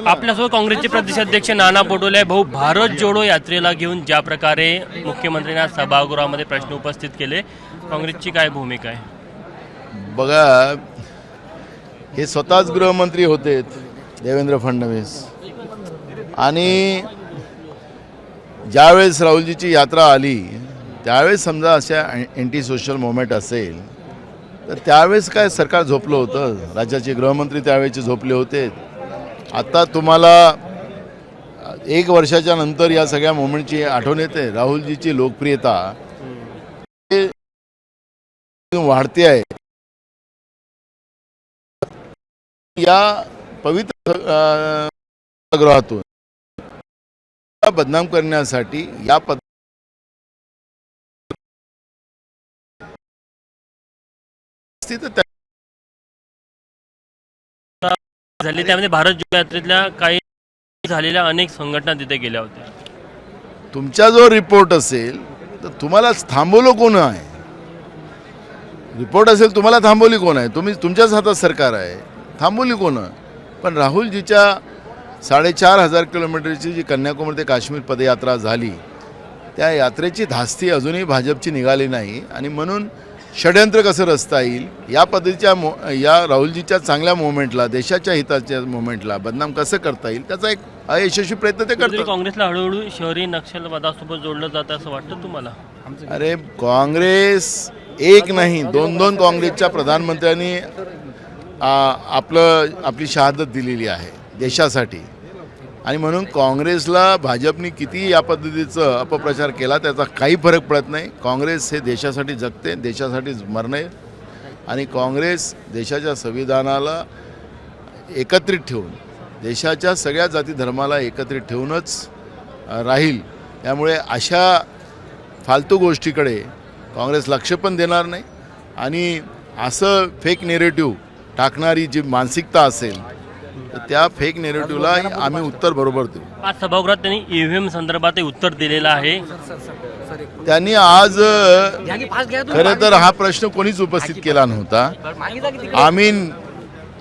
आपल्यासोबत काँग्रेसचे प्रदेशाध्यक्ष नाना पटोले भाऊ, भारत जोडो यात्रेला घेऊन ज्या प्रकारे मुख्यमंत्र्यांना सभागृहामध्ये प्रश्न उपस्थित केले, काँग्रेसची काय भूमिका आहे? बघा, हे स्वतःच गृहमंत्री होते देवेंद्र फडणवीस, आणि ज्यावेळेस राहुलजीची यात्रा आली त्यावेळेस समजा अशा अँटी सोशल मुवमेंट असेल तर त्यावेळेस काय सरकार झोपलं होतं, राज्याचे गृहमंत्री त्यावेळेचे झोपले होते. आता तुम्हाला 1 वर्षाच्या नंतर या सगळ्या मुवमेंटची आठवण येते. राहुलजीची लोकप्रियता वाढते आहे. या पवित्र गृहातून बदनाम करण्यासाठी या झाले, त्यामध्ये भारत जोडो यात्रेतल्या काही झालेल्या अनेक संघटना तिथे गेल्या होत्या. तुमचा जो रिपोर्ट असेल तर तुम्हाला थांबवलं कोण आहे? रिपोर्ट असेल तुम्हाला थांबवली कोण आहे? तुमच्याच हातात सरकार आहे, थांबवली कोण? पण राहुलजीच्या 4,500 किलोमीटरची जी कन्याकुमारी ते काश्मीर पदयात्रा झाली, त्या यात्रेची धास्ती अजूनही भाजपची निघाली नाही, आणि म्हणून षड्यंत्र कसं रचता येईल या पद्धतीच्या या राहुलजीच्या चांगल्या मुवमेंटला, देशाच्या हिताच्या मुवमेंटला बदनाम कसं करता येईल त्याचा एक अयशस्वी प्रयत्न ते करतात. काँग्रेसला हळूहळू शहरी नक्षलवादासोबत जोडलं जातं असं वाटतं तुम्हाला? अरे, काँग्रेस एक नाही, 2 काँग्रेसच्या प्रधानमंत्र्यांनी आपली शहादत दिलेली आहे देशासाठी, आणि म्हणून काँग्रेसला भाजपने किती या पद्धतीचं अपप्रचार केला त्याचा काही फरक पडत नाही. काँग्रेस हे देशासाठी जगते, देशासाठी मरणे, आणि काँग्रेस देशाच्या संविधानाला एकत्रित ठेवून, देशाच्या सगळ्या जाती धर्माला एकत्रित ठेवूनच राहील. त्यामुळे अशा फालतू गोष्टीकडे काँग्रेस लक्ष पण देणार नाही, आणि असं फेक नेरेटिव्ह टाकणारी जी मानसिकता असेल तर त्या फेक नेरेटिव्हला आम्ही उत्तर बरोबर देऊ. आज सभागृहात त्यांनी ईव्हीएम संदर्भात उत्तर दिलेलं आहे. त्यांनी आज खरं तर हा प्रश्न कोणीच उपस्थित केला नव्हता.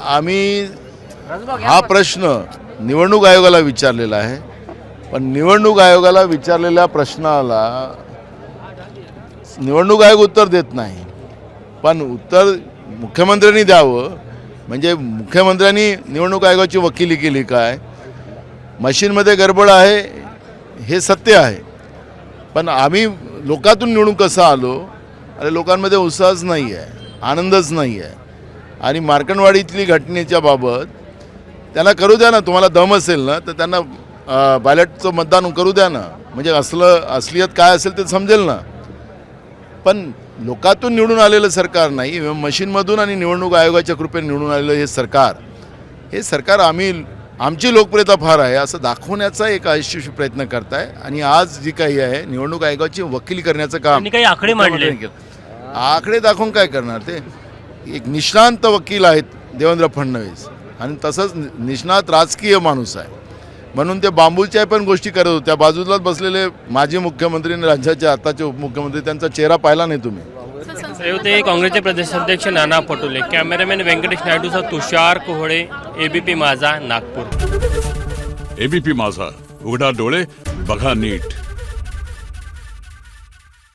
आम्ही हा प्रश्न निवडणूक आयोगाला विचारलेला आहे, पण निवडणूक आयोगाला विचारलेल्या प्रश्नाला निवडणूक आयोग उत्तर देत नाही, पण उत्तर मुख्यमंत्र्यांनी द्यावं. म्हणजे मुख्यमंत्र्यांनी निवडणूक आयोगाची वकिली केली काय? मशीनमध्ये गडबड आहे हे सत्य आहे, पण आम्ही लोकातून निवडून कसं आलो? अरे, लोकांमध्ये उत्साहच नाही आहे, आनंदच नाही आहे. आणि मार्कंडवाडीतली घटनेच्या बाबत त्यांना करू द्या ना, तुम्हाला दम असेल ना तर त्यांना बॅलेटचं मतदान करू द्या ना, म्हणजे असलियत काय असेल ते समजेल ना. पण लोकातून निवडून आलेलं सरकार नाही, मशीनमधून आणि निवडणूक आयोगाच्या कृपेने निवडून आलेलं हे सरकार आमची लोकप्रियता फार आहे असं दाखवण्याचा एक अयशस्वी प्रयत्न करताय. आणि आज जी काही आहे निवडणूक आयोगाची वकिली करण्याचं काम, काही आकडे मांडले. आकडे दाखवून काय करणार? ते एक निष्णांत वकील आहेत देवेंद्र फडणवीस, आणि तसंच निष्णात राजकीय माणूस आहे, म्हणून ते बांबूच्या पण गोष्टी करत होते. त्या बाजूलाच बसलेले माजी मुख्यमंत्री आणि राज्याचे आताचे उपमुख्यमंत्री, त्यांचा चेहरा पाहिला नाही तुम्ही? होते काँग्रेसचे प्रदेशाध्यक्ष नाना पटोले. कॅमेरामॅन व्यंकटेश नायडूसह तुषार कोहळे, एबीपी माझा, नागपूर. एबीपी माझा, उघडा डोळे बघा नीट.